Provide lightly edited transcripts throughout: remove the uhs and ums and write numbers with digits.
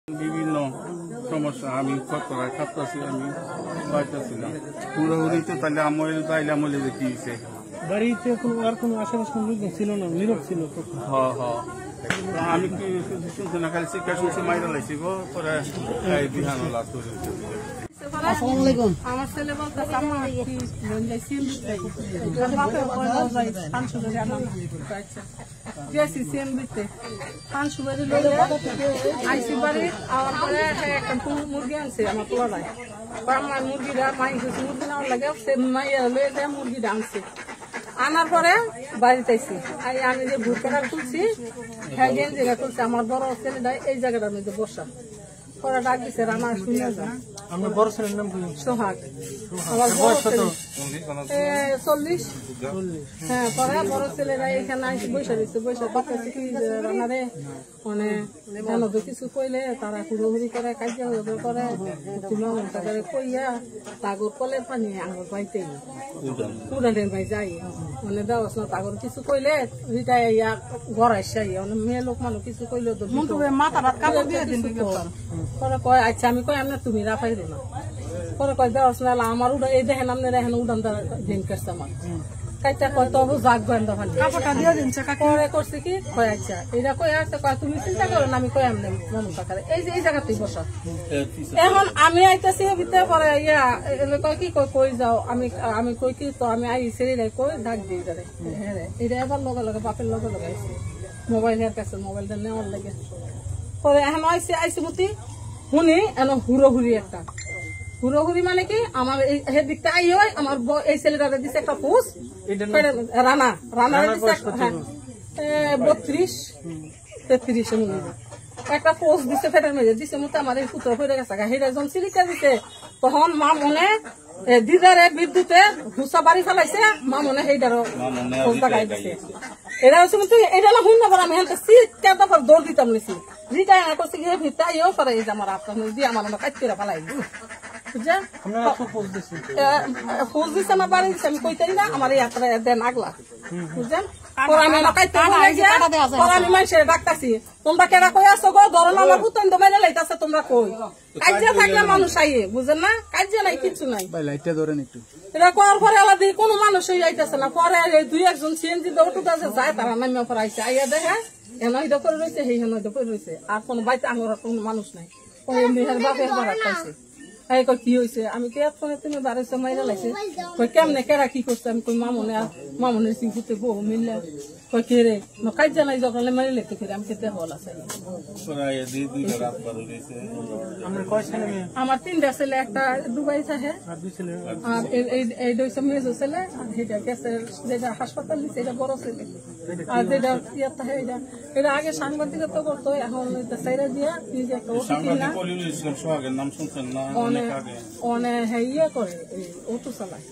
বিভিন্ন সমস্যা আমি কতটা খাচ্ছি আমি পাইতেছিলাম হুড়াহুড়িতে তাহলে আমলে দেখি বাড়িতে কোনো আশেপাশে লোক ছিল না, নীরব ছিল। আমি কি শুনছি না খালি শিক্ষা শুনছি মাইরা লাইছি গো পরে বিহান লাভ করে আমার ছেলে বলতে গেছি সেম দিতে পান সুবারি আইসি বাড়ি আওয়ার পরে একটা মুরগি আনছে আমার পোলারায় আমার মুরগিটা মুরগি নেওয়ার লাগে সে মাইয়া লয়ে যায় মুরগিটা আনছে আনার পরে বাড়িতে আইসি আমি যে ভুট কাটার তুলছি হ্যাঁ জায়গা তুলছে আমার বড় ছেলেটা এই জায়গাটার মধ্যে বসা পরে ডাক দিছে রানা শুনে যা। আমার বড় ছেলের নাম কি? সোহাগ। আমার বড় ছেলে 40। হ্যাঁ পরে বড় ছেলেরা এখানে আইসি বৈশা দিচ্ছে বৈশা দেখতেছি কি রানারে মানে কেন তো কিছু কইলে তারা হুড়োহুড়ি করে কাজিয়া করে তুমি তাদের কইয়া তাগর কলের পানি আঙুর পাইতে উড়ানের ভাই যাই মানে দেওয়াস না তাগর কিছু কইলে রিটা ইয়া ঘর আসছে মেয়ে লোক মানুষ কিছু কইলে তো মাথা ভাত কাপড় দিয়ে দিন পরে কয় আচ্ছা আমি কই আমরা তুমি রাফাই দো না পরে কয় দেওয়াস না আমার উড়া এই দেখেন আপনার এখন উড়ান দিন কাটছে আমার কাইটা কয় তবু জাগ গন্ধ ভালো কাপড়টা দিয়ে দিনছে পরে করছে কি কয় আচ্ছা এটা কই আছে কয় তুমি চিন্তা করো না আমি কই আমনে মন পাকারে এই যে এই জায়গাতেই বসা এখন আমি আইতাছি ভিতরে পরে ইয়া কয় কি কই যাও আমি কই কি তো আমি আই ছেড়ে কই ডাক দিই তারে হ্যাঁ এটা এবার লগে লগে বাপের লগে লগে আইছে মোবাইলের কাছে মোবাইলটা নেওয়ার লাগে পরে এখন আইসি মতি শুনি এন হুড়োহুড়ি একটা হুড়োহুড়ি মানে কি আমার এই দিকটা আই হয় আমার এই ছেলেটা দিচ্ছে একটা পোষ রানা 32-33 একটা পোষ দিচ্ছে ফেটার মেঝে দিচ্ছে মতো আমার এই পুত্র ফেটে গেছে হেটা যখন সিলিকা দিচ্ছে তখন মা মনে দিদারে বিদ্যুতে হুসা বাড়ি ফেলাইছে মা মনে সেইটারও পোষ লাগাই দিচ্ছে এটা হচ্ছে এটা না শুন না পার আমি দৌড় দিতাম নিছি রিটাই করছি কি ভিতরে ইয়েও পারে এই যে আমার আপনার দিয়ে আমার কাটতে ফেলাই বুঝছেন ফোজ দিচ্ছে আমার বাড়ি দিচ্ছে আমি কইতারি না আমার এই আপনার দেন আগলা বুঝছেন আমি মানুষের ডাকতাছি তোমরা কেনা কই আসো গো ধরো আমার পুতন তো মেরে লাইতাছে তোমরা কই কাজে থাকলে মানুষ আইয়ে বুঝেন না কাজে নাই কিছু নাই এটা করার পরে আলাদা কোনো মানুষ যাইতেছে না পরে 2-1 জন সিএনজি দৌড়তে যায় তারা নামে পরে আইসে আইয়া দেখে এন হইতে করে রয়েছে সেই হেন হইতে করে রয়েছে আর কোনো বাইতে আমার কোনো মানুষ নাই ওই মেহের বাপের বাড়া পাইছে এই কই কি হয়েছে আমি কে ফোনে তুমি বাড়িতে মাইরা লাইছে কই কেমনে কেরা কি করছে আমি কই মামনের সিংকুতে বউ মিললে কই কে রে ন কাজ জানাই যখন মারি লেতে করে আমি কেতে হল আছে আমার 3টা ছেলে একটা দুবাই থাকে আর এই 2 মেয়ে ছেলে আর সেটা গেছে যেটা হাসপাতাল নিছে এটা বড় ছেলে আর যেটা ইয়া থাকে এটা আগে সাংবাদিকতা করতো এখন এটা সাইরা দিয়া নিজে একটা ওষুধ না নাম শুনছেন না অনেক ইয়ে করে অটো চালায়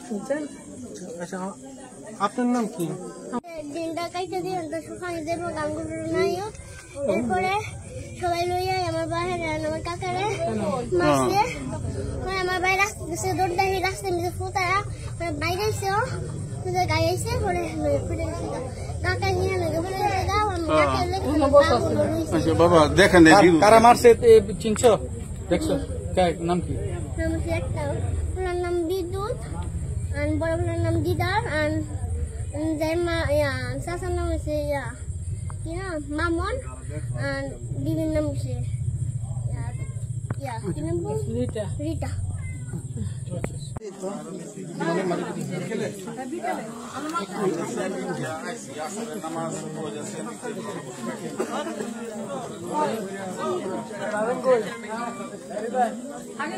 বুঝছেন। আচ্ছা আপনার নাম কি? দিনটা কাইতে দিয়ে সকালে দেবো গাঙ্গুর নাইও এরপরে সবাই লইয়া আমার বাইরে আমার কাকারে মাসে আমার বাইরে রাস্তা দৌড় দাঁড়িয়ে রাস্তার মধ্যে ফুটারা বাইরে এসে গাড়ি এসে পরে ফুটে কাকা নিয়ে লাগে বলে দাও বাবা দেখেন কারা মারছে চিনছো দেখছো নাম কি? ওনার নাম বিদ্যুৎ আর বড় বোনের নাম দিদার আর চাচার নাম হচ্ছে কি না মামন আর দিদির নাম হচ্ছে রিটা। আগে